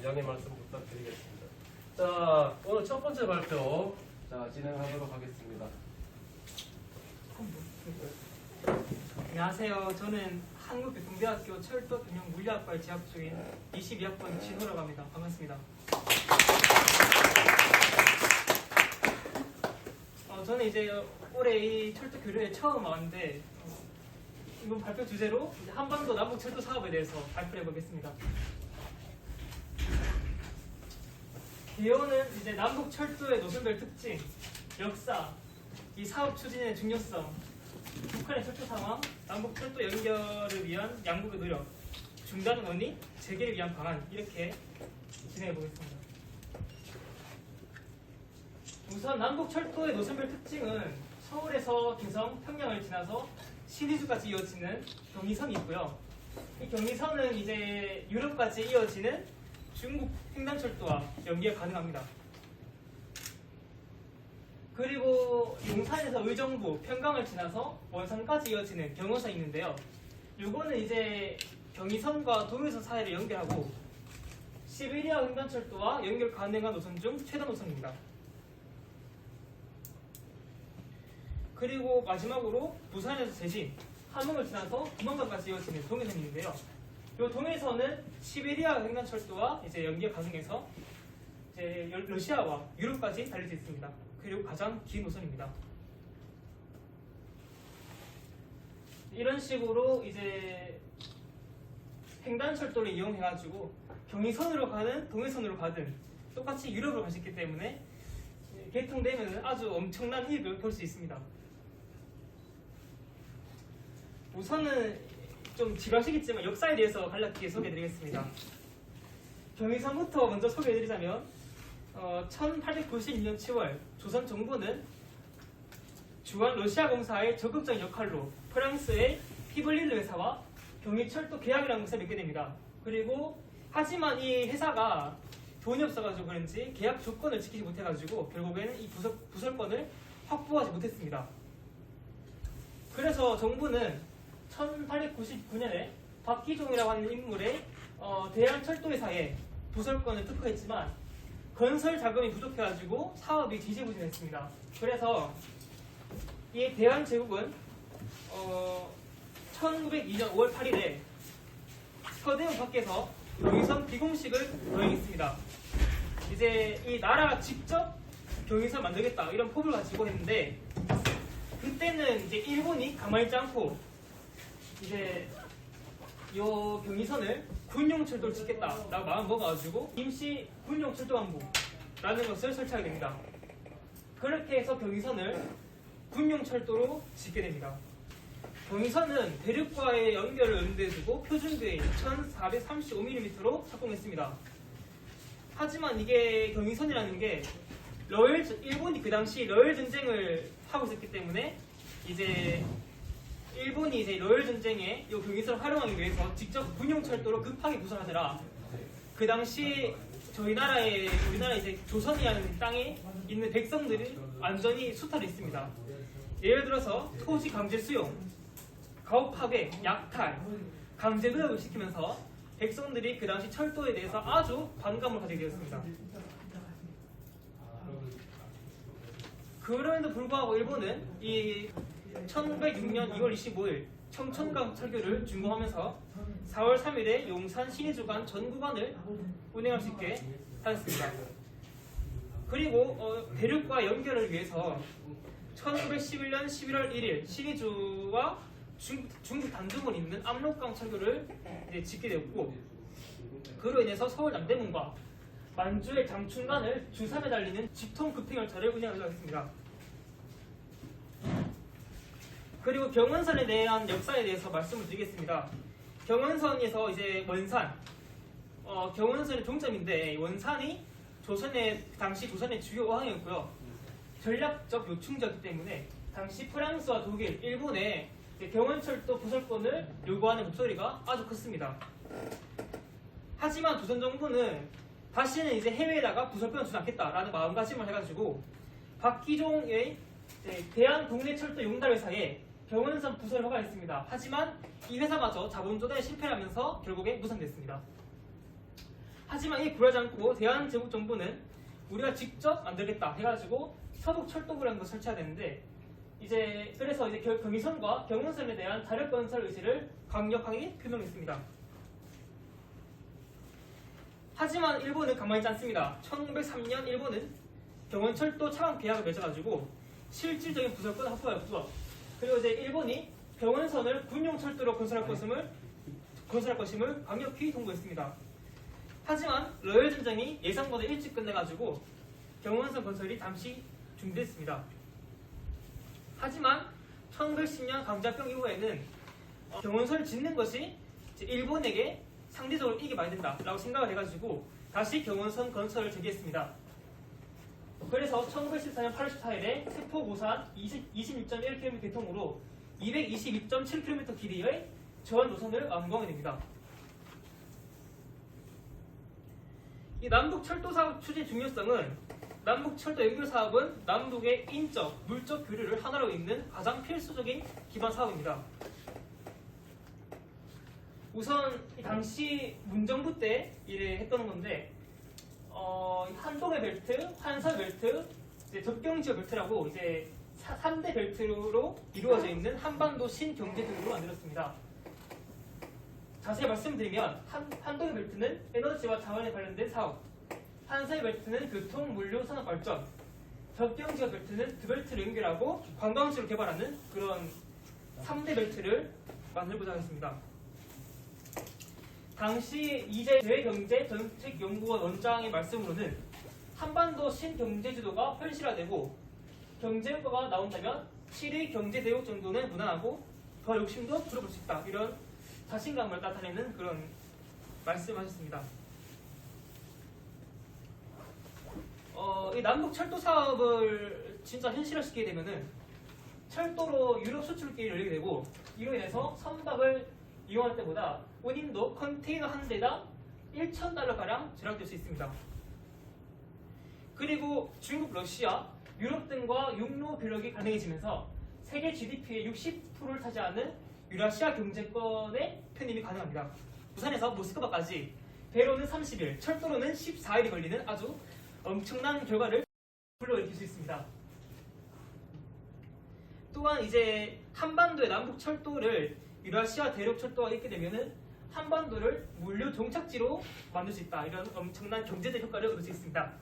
양해 말씀 부탁드리겠습니다. 자, 오늘 첫 번째 발표 진행하도록 하겠습니다. 안녕하세요. 저는 한국교통대학교 철도경영물리학과에 재학 중인 22학번 진호라고 합니다. 반갑습니다. 저는 이제 올해 이 철도 교류에 처음 왔는데 이번 발표 주제로 이제 한반도 남북 철도 사업에 대해서 발표를 해보겠습니다. 개요는 이제 남북 철도의 노선별 특징, 역사, 이 사업 추진의 중요성, 북한의 철도 상황, 남북 철도 연결을 위한 양국의 노력, 중단 원인, 재개를 위한 방안 이렇게 진행해 보겠습니다. 우선 남북 철도의 노선별 특징은 서울에서 개성, 평양을 지나서 신의주까지 이어지는 경의선이 있고요. 이 경의선은 이제 유럽까지 이어지는 중국 횡단철도와 연계가 가능합니다. 그리고 용산에서 의정부, 평강을 지나서 원산까지 이어지는 경의선이 있는데요. 이거는 이제 경의선과 동해선 사이를 연결하고 시베리아 횡단철도와 연결 가능한 노선 중 최다 노선입니다. 그리고 마지막으로 부산에서 제진, 함흥을 지나서 두만강까지 이어지는 동해선이 있는데요. 이 동해선은 시베리아 횡단철도와 이제 연계 가능해서 이제 러시아와 유럽까지 달릴 수 있습니다. 그리고 가장 긴 노선입니다. 이런 식으로 이제 횡단철도를 이용해가지고 경의선으로 가든 동해선으로 가든 똑같이 유럽으로 갈 수 있기 때문에 개통되면 아주 엄청난 이익을 볼 수 있습니다. 우선은 좀 지루하시겠지만 역사에 대해서 간략히 소개해드리겠습니다. 경의선부터 먼저 소개해드리자면 1892년 7월 조선 정부는 주한 러시아 공사의 적극적인 역할로 프랑스의 피블릴르 회사와 경의철도 계약이라는 것을 맺게 됩니다. 그리고 하지만 이 회사가 돈이 없어가지고 그런지 계약 조건을 지키지 못해가지고 결국에는 이 부설권을 확보하지 못했습니다. 그래서 정부는 1899년에 박기종이라고 하는 인물의 대한철도회사에 부설권을 특허했지만 건설 자금이 부족해가지고 사업이 지지부진했습니다. 그래서 이 대한제국은 1902년 5월 8일에 서대문 밖에서 경의선 비공식을 거행했습니다. 이제 이 나라가 직접 경의선 만들겠다 이런 포부를 가지고 했는데 그때는 이제 일본이 가만히 있지 않고 이제 요 경의선을 군용철도를 짓겠다라고 마음 먹어가지고 임시 군용철도반부라는 것을 설치하게 됩니다. 그렇게 해서 경의선을 군용철도로 짓게 됩니다. 경의선은 대륙과의 연결을 연대해주고 표준궤인 1435mm로 착공했습니다. 하지만 이게 경의선이라는 게 일본이 그 당시 러일 전쟁을 하고 있었기 때문에 이제 일본이 이제 러일 전쟁에 이 경의선을 활용하기 위해서 직접 군용철도로 급하게 구성하더라. 그 당시 우리나라 이제 조선이라는 땅에 있는 백성들이 완전히 수탈이 있습니다. 예를 들어서 토지 강제 수용, 가옥 파괴, 약탈, 강제 노역을 시키면서 백성들이 그 당시 철도에 대해서 아주 반감을 가지게 되었습니다. 그럼에도 불구하고 일본은 이 1906년 2월 25일 청천강 철교를 준공하면서 4월 3일에 용산 신의주 간 전 구간을 운행할 수 있게 하였습니다. 그리고 대륙과 연결을 위해서 1911년 11월 1일 신의주와 중국 단둥을 잇는 압록강 철교를 이제 짓게 되었고 그로 인해서 서울 남대문과 만주의 장춘간을 주 3회 달리는 직통급행열차를 운행하기로 했습니다. 그리고 경원선에 대한 역사에 대해서 말씀을 드리겠습니다. 경원선에서 이제 원산, 경원선의 종점인데 원산이 당시 조선의 주요 어항이었고요. 전략적 요충지였기 때문에 당시 프랑스와 독일, 일본의 경원철도 부설권을 요구하는 목소리가 아주 컸습니다. 하지만 조선 정부는 다시는 이제 해외에다가 부설권을 주지 않겠다라는 마음가짐을 해가지고 박기종의 대한동래철도 용달회사에 경원선 부설을 허가했습니다. 하지만 이 회사마저 자본조달에 실패하면서 결국에 무산됐습니다. 하지만 이 굴하지 않고 대한제국정부는 우리가 직접 만들겠다 해가지고 서북철도부라는 걸 설치해야 되는데 이제 그래서 이제 경의선과 경운선에 대한 다력 건설 의지를 강력하게 표명했습니다. 하지만 일본은 가만히 있지 않습니다. 1903년 일본은 경원철도 차관 계약을 맺어가지고 실질적인 부설권을 확보하였고 그리고 이제 일본이 경원선을 군용철도로 건설할 것임을 강력히 통보했습니다. 하지만 러일 전쟁이 예상보다 일찍 끝내가지고 경원선 건설이 잠시 중단했습니다. 하지만 1910년 강자병 이후에는 경원선을 짓는 것이 이제 일본에게 상대적으로 이익이 많이 된다라고 생각을 해가지고 다시 경원선 건설을 재개했습니다. 그래서 1914년 8월 14일에 세포 고산 26.1km 개통으로 222.7km 길이의 전 노선을 완공하게 됩니다. 이 남북철도 사업 추진 중요성은 남북철도 연결 사업은 남북의 인적, 물적 교류를 하나로 잇는 가장 필수적인 기반 사업입니다. 우선 이 당시 문정부 때 일을 했던 건데 한동해 벨트, 환서 벨트, 이제 접경지역 벨트라고 이제 3대 벨트로 이루어져 있는 한반도 신경제도로 만들었습니다. 자세히 말씀드리면 한동해 벨트는 에너지와 자원에 관련된 사업, 환서해 벨트는 교통, 물류, 산업 발전, 접경지역 벨트는 두 벨트를 연결하고 관광지로 개발하는 그런 3대 벨트를 만들고자 했습니다. 당시 이재 재경제정책연구원 원장의 말씀으로는 한반도 신경제지도가 현실화되고 경제효과가 나온다면 7의 경제대국 정도는 무난하고 더 욕심도 줄여볼 수 있다. 이런 자신감을 나타내는 그런 말씀하셨습니다. 이 남북 철도 사업을 진짜 현실화시키게 되면은 철도로 유럽 수출길을 열리게 되고 이로 인해서 선박을 이용할 때보다 운임도 컨테이너 한 대당 1,000달러 가량 절약될 수 있습니다. 그리고 중국, 러시아, 유럽 등과 육로 교역이 가능해지면서 세계 GDP의 60%를 차지하는 유라시아 경제권의 편입이 가능합니다. 부산에서 모스크바까지 배로는 30일, 철도로는 14일이 걸리는 아주 엄청난 결과를 불러일으킬 수 있습니다. 또한 이제 한반도의 남북 철도를 유라시아 대륙 철도가 있게 되면은 한반도를 물류 종착지로 만들 수 있다. 이런 엄청난 경제적 효과를 얻을 수 있습니다.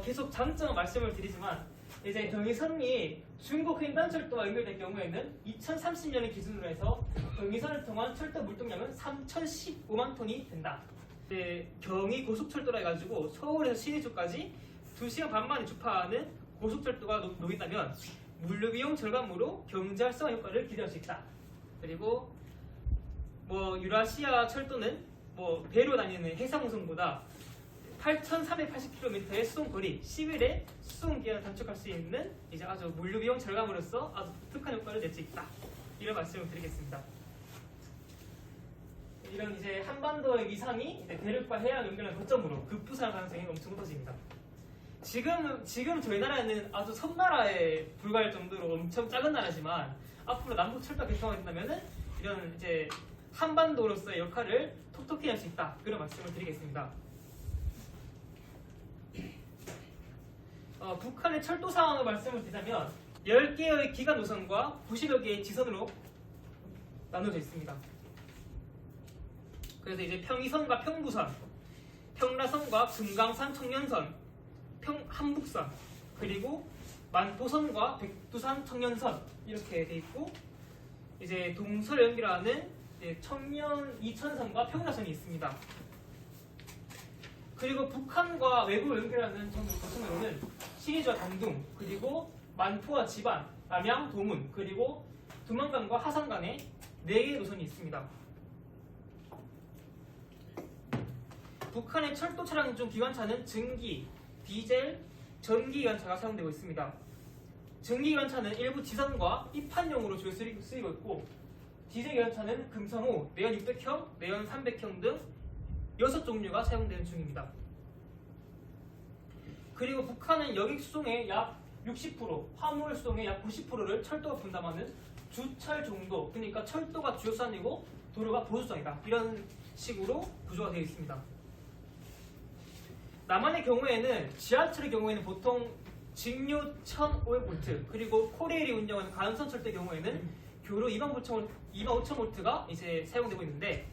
계속 장점을 말씀을 드리지만 이제 경의선이 중국 횡단철도와 연결될 경우에는 2030년을 기준으로 해서 경의선을 통한 철도 물동량은 3,015만 톤이 된다. 경의 고속철도라 해가지고 서울에서 신의주까지 2시간 반 만에 주파하는 고속철도가 놓인다면 물류 비용 절감으로 경제 활성화 효과를 기대할 수 있다. 그리고 유라시아 철도는 배로 다니는 해상 운송보다 8,380km의 수송거리 10일에 수송기간을 단축할 수 있는 이제 아주 물류 비용 절감으로서 아주 독특한 효과를 낼 수 있다. 이런 말씀을 드리겠습니다. 이런 이제 한반도의 위상이 이제 대륙과 해양 연결하는 거점으로 급부상할 가능성이 엄청 높아집니다. 지금 저희 나라에는 아주 섬나라에 불과할 정도로 엄청 작은 나라지만 앞으로 남북 철도가 개통하게 된다면은 이런 이제 한반도로서의 역할을 톡톡히 할 수 있다. 그런 말씀을 드리겠습니다. 북한의 철도 상황을 말씀을 드리자면 10개의 기간 노선과 90여 개의 지선으로 나눠져 있습니다. 그래서 이제 평이선과 평부선, 평라선과 금강산 청년선, 한북선, 그리고 만포선과 백두산 청년선 이렇게 돼 있고 이제 동서를 연결하는 청년 이천선과 평라선이 있습니다. 그리고 북한과 외국을 연결하는 도선으로는 신의주와 단둥, 그리고 만포와 지반, 남양, 도문, 그리고 두만강과 하산 간에 4개의 노선이 있습니다. 북한의 철도 차량 중 기관차는 증기, 디젤, 전기 기관차가 사용되고 있습니다. 증기 기관차는 일부 지선과 입판용으로 주로 쓰이고 있고 디젤 기관차는 금성호, 내연 600형, 내연 300형 등 6종류가 사용되는 중입니다. 그리고 북한은 여객 수송의 약 60%, 화물 수송의 약 90%를 철도가 분담하는 주철 정도, 그러니까 철도가 주요 수단이고 도로가 보수적이다. 이런 식으로 구조가 되어 있습니다. 남한의 경우에는 지하철의 경우에는 보통 직류 1,500V 그리고 코레일이 운영하는 가연선 철도의 경우에는 교류 25,000V가 이제 사용되고 있는데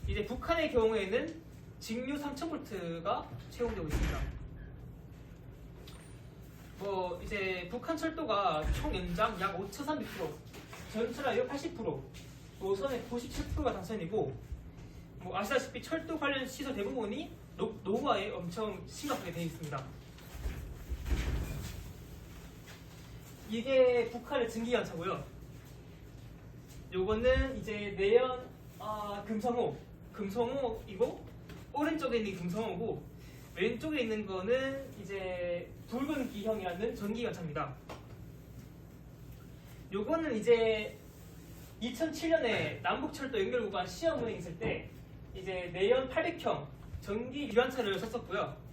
이제 북한의 경우에는 직류 3,000V가 채용되고 있습니다. 뭐 이제 북한 철도가 총 연장 약 5,300km, 전철화율 80%, 노선의 97%가 당선이고 뭐 아시다시피 철도 관련 시설 대부분이 노후화에 엄청 심각하게 되어 있습니다. 이게 북한의 증기관차고요. 요거는 이제 내연 금성호이고 오른쪽에 있는 게 금성호고 왼쪽에 있는 거는 이제 붉은 기형이라는 전기관차입니다. 요거는 이제 2007년에 남북철도 연결구간 시험 운행했을 때 이제 내연 800형 전기 기관차를 썼었고요.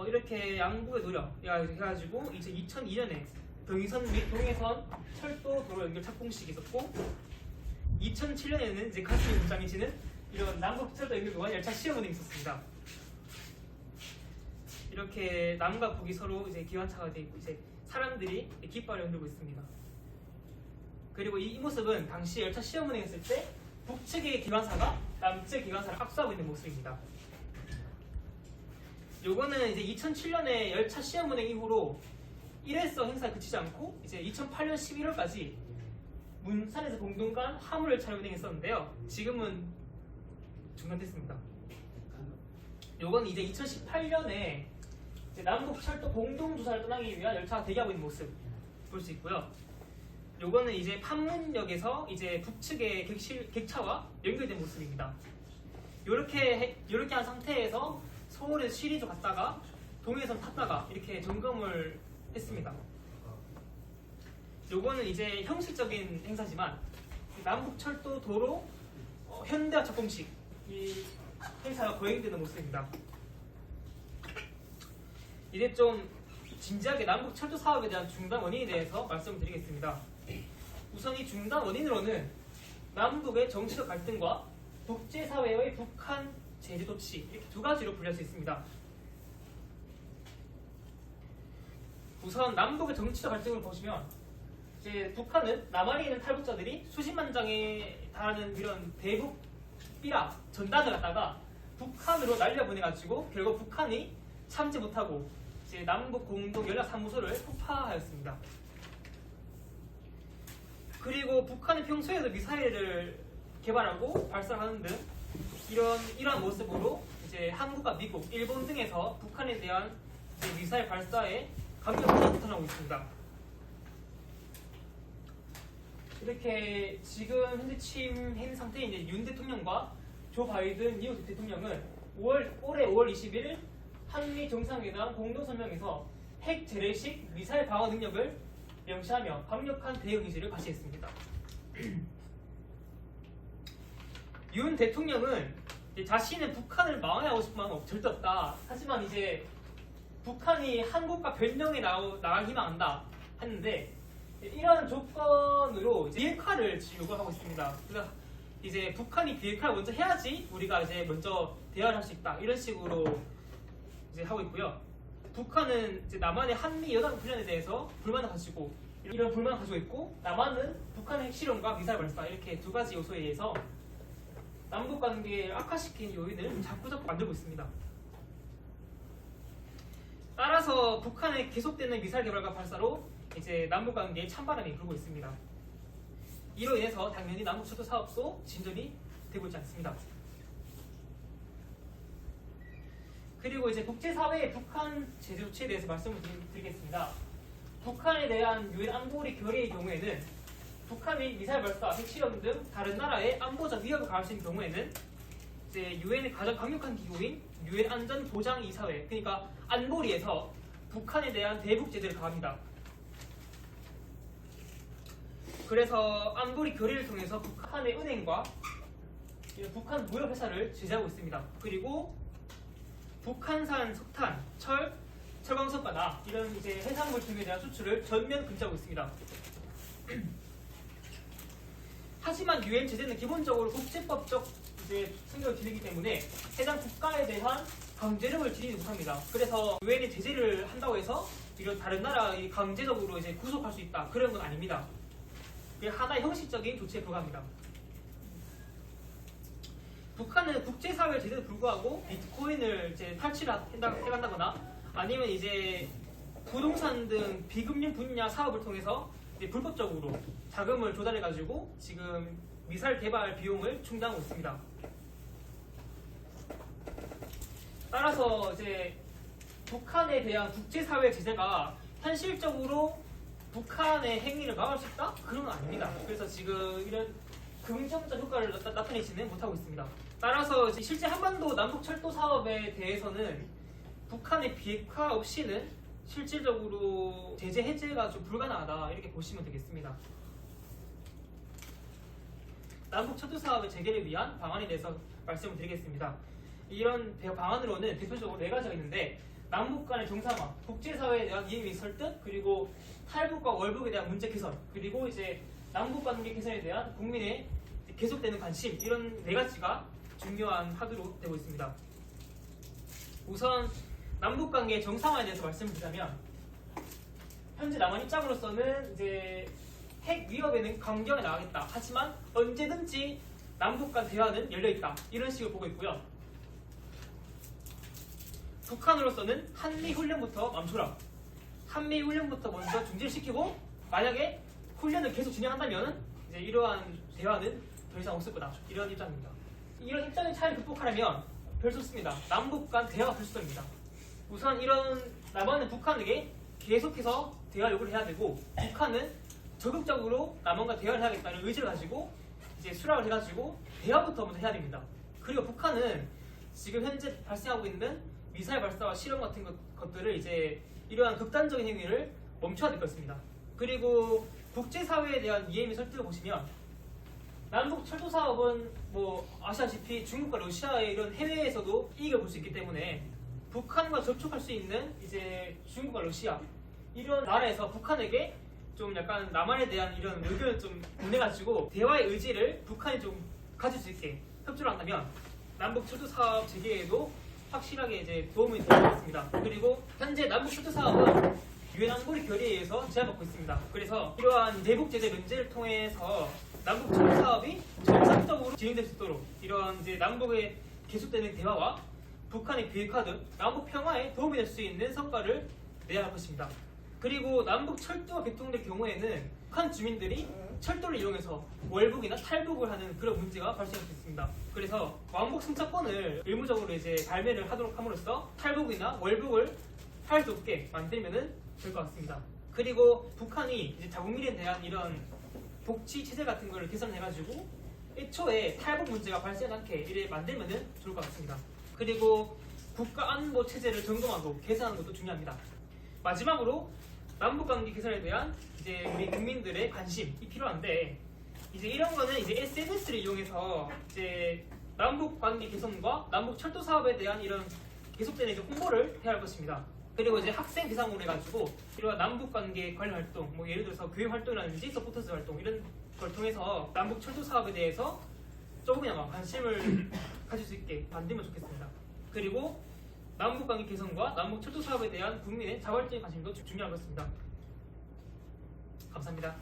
이렇게 양국의 노력 해가지고 이제 2002년에 병의선 및 동해선 철도 도로 연결 착공식이 있었고 2007년에는 이제 가슴이 웅장해지는 이런 남북 철도 연결 구간 열차 시험 운행이 있었습니다. 이렇게 남과 북이 서로 이제 기관차가 되어 있고 이제 사람들이 깃발을 흔들고 있습니다. 그리고 이 모습은 당시 열차 시험 운행했을 때 북측의 기관사가 남측 기관사를 압수하고 있는 모습입니다. 요거는 이제 2007년에 열차 시험 운행 이후로 일회성 행사에 그치지 않고 이제 2008년 11월까지 문산에서 공동간 화물 열차를 운행했었는데요. 지금은 중단됐습니다. 요건 이제 2018년에 남북 철도 공동 조사를 떠나기 위한 열차가 대기하고 있는 모습 볼 수 있고요. 요거는 이제 판문역에서 이제 북측의 객차와 연결된 모습입니다. 요렇게 한 상태에서 서울에서 시리즈 갔다가 동해선 탔다가 이렇게 점검을 했습니다. 요거는 이제 형식적인 행사지만 남북철도 도로 현대화 착공식 이 행사가 거행되는 모습입니다. 이제 좀 진지하게 남북철도 사업에 대한 중단 원인에 대해서 말씀을 드리겠습니다. 우선 이 중단 원인으로는 남북의 정치적 갈등과 국제사회의 북한 제재조치 이렇게 두 가지로 분류할 수 있습니다. 우선 남북의 정치적 갈등을 보시면 이제 북한은 남한에 있는 탈북자들이 수십만 장에 달하는 이런 대북 삐라 전단을 갖다가 북한으로 날려보내가지고 결국 북한이 참지 못하고 이제 남북 공동 연락사무소를 폭파하였습니다. 그리고 북한은 평소에도 미사일을 개발하고 발사하는 등 이러한 모습으로 이제 한국과 미국, 일본 등에서 북한에 대한 미사일 발사에 강력하게 비판하고 있습니다. 이렇게 지금 현재 취임한 상태인 이제 윤 대통령과 조 바이든 미국 대통령은 올해 5월 20일 한미 정상회담 공동성명에서 핵 재래식 미사일 방어 능력을 명시하며 강력한 대응 의지를 과시했습니다. 윤 대통령은 자신은 북한을 망하고 싶은 마음은 절대 없다. 하지만 이제 북한이 한국과 변경에 나갈 희망한다 했는데 이러한 조건으로 이제 비핵화를 지금 요구하고 있습니다. 그래서 이제 북한이 비핵화를 먼저 해야지 우리가 이제 먼저 대화를 할 수 있다 이런 식으로 이제 하고 있고요. 북한은 이제 남한의 한미 여당 훈련에 대해서 불만을 가지고 있고 남한은 북한의 핵실험과 미사일 발사 이렇게 두 가지 요소에 의해서 남북 관계를 악화시키는 요인을 자꾸 만들고 있습니다. 따라서 북한의 계속되는 미사일 개발과 발사로 이제 남북 관계에 찬바람이 불고 있습니다. 이로 인해서 당연히 남북철도 사업도 진전이 되고 있지 않습니다. 그리고 이제 국제사회의 북한 제재 조치에 대해서 말씀을 드리겠습니다. 북한에 대한 유엔 안보리 결의의 경우에는 북한이 미사일 발사, 핵실험 등 다른 나라의 안보적 위협을 가할 수 있는 경우에는 이제 유엔의 가장 강력한 기구인 유엔 안전보장이사회, 그러니까 안보리에서 북한에 대한 대북 제재를 가합니다. 그래서 안보리 결의를 통해서 북한의 은행과 북한 무역회사를 제재하고 있습니다. 그리고 북한산 석탄, 철광석가나 이런 이제 해산물 등에 대한 수출을 전면 금지하고 있습니다. 하지만 유엔 제재는 기본적으로 국제법적 이제 성격을 지니기 때문에 해당 국가에 대한 강제력을 지니지 못합니다. 그래서 유엔이 제재를 한다고 해서 이런 다른 나라의 강제적으로 이제 구속할 수 있다 그런 건 아닙니다. 그게 하나의 형식적인 조치에 불과합니다. 북한은 국제사회 제재에도 불구하고 비트코인을 이제 탈취를 해간다거나 아니면 이제 부동산 등 비금융 분야 사업을 통해서 이제 불법적으로 자금을 조달해가지고 지금 미사일 개발 비용을 충당하고 있습니다. 따라서 이제 북한에 대한 국제사회 제재가 현실적으로 북한의 행위를 막을 수 있다? 그런 건 아닙니다. 그래서 지금 이런 긍정적 효과를 나타내지는 못하고 있습니다. 따라서 실제 한반도 남북 철도 사업에 대해서는 북한의 비핵화 없이는 실질적으로 제재 해제가 좀 불가능하다 이렇게 보시면 되겠습니다. 남북 철도 사업의 재개를 위한 방안에 대해서 말씀을 드리겠습니다. 이런 방안으로는 대표적으로 4가지가 있는데 남북 간의 정상화, 국제사회에 대한 이해 설득, 그리고 탈북과 월북에 대한 문제 개선, 그리고 이제 남북 관계 개선에 대한 국민의 계속되는 관심 이런 4가지가 중요한 하드로 되고 있습니다. 우선 남북 관계 정상화에 대해서 말씀드리자면 현재 남한 입장으로서는 이제 핵 위협에는 강경히 나가겠다. 하지만 언제든지 남북 간 대화는 열려 있다. 이런 식으로 보고 있고요. 북한으로서는 한미 훈련부터 멈춰라. 한미 훈련부터 먼저 중지를 시키고 만약에 훈련을 계속 진행한다면 이제 이러한 대화는 더 이상 없을 거다. 이런 입장입니다. 이런 입장의 차이를 극복하려면 별 수 없습니다. 남북 간 대화가 필수입니다. 우선 이런 남한은 북한에게 계속해서 대화 요구를 해야 되고 북한은 적극적으로 남한과 대화를 해야겠다는 의지를 가지고 이제 수락을 해가지고 대화부터 먼저 해야 됩니다. 그리고 북한은 지금 현재 발생하고 있는 미사일 발사와 실험 같은 것들을 이제 이러한 극단적인 행위를 멈춰야 될 것입니다. 그리고 국제사회에 대한 이해 및 설득을 보시면 남북 철도 사업은 뭐 아시다시피 중국과 러시아의 이런 해외에서도 이익을 볼 수 있기 때문에 북한과 접촉할 수 있는 이제 중국과 러시아 이런 나라에서 북한에게 좀 약간 남한에 대한 이런 의견을 좀 보내가지고 대화의 의지를 북한이 좀 가질 수 있게 협조를 한다면 남북 철도 사업 재개에도 확실하게 이제 도움이 될 것 같습니다. 그리고 현재 남북 철도 사업은 유엔 안보리 결의에 의해서 제한받고 있습니다. 그래서 이러한 내북 제재 면제를 통해서 남북 철도 사업이 정상적으로 진행될 수 있도록 이러한 이제 남북의 계속되는 대화와 북한의 비핵화 등 남북 평화에 도움이 될 수 있는 성과를 내야 할 것입니다. 그리고 남북 철도가 개통될 경우에는 북한 주민들이 철도를 이용해서 월북이나 탈북을 하는 그런 문제가 발생할 수 있습니다. 그래서 왕복 승차권을 의무적으로 이제 발매를 하도록 함으로써 탈북이나 월북을 할 수 없게 만들면은 될 것 같습니다. 그리고 북한이 이제 자국민에 대한 이런 복지 체제 같은 거를 개선해가지고 애초에 탈북 문제가 발생하지 않게 이래 만들면은 좋을 것 같습니다. 그리고 국가 안보 체제를 점검하고 개선하는 것도 중요합니다. 마지막으로 남북 관계 개선에 대한 이제 우리 국민들의 관심이 필요한데 이제 이런 거는 이제 SNS를 이용해서 이제 남북 관계 개선과 남북 철도 사업에 대한 이런 계속되는 이제 홍보를 해야 할 것입니다. 그리고 이제 학생 대상으로 해가지고 이러한 남북 관계 관련 활동, 뭐 예를 들어서 교육 활동이라든지 서포터스 활동 이런 걸 통해서 남북 철도 사업에 대해서 조금이나마 관심을 가질 수 있게 만들면 좋겠습니다. 그리고 남북 관계 개선과 남북 철도 사업에 대한 국민의 자발적인 관심도 중요한 것 같습니다. 감사합니다.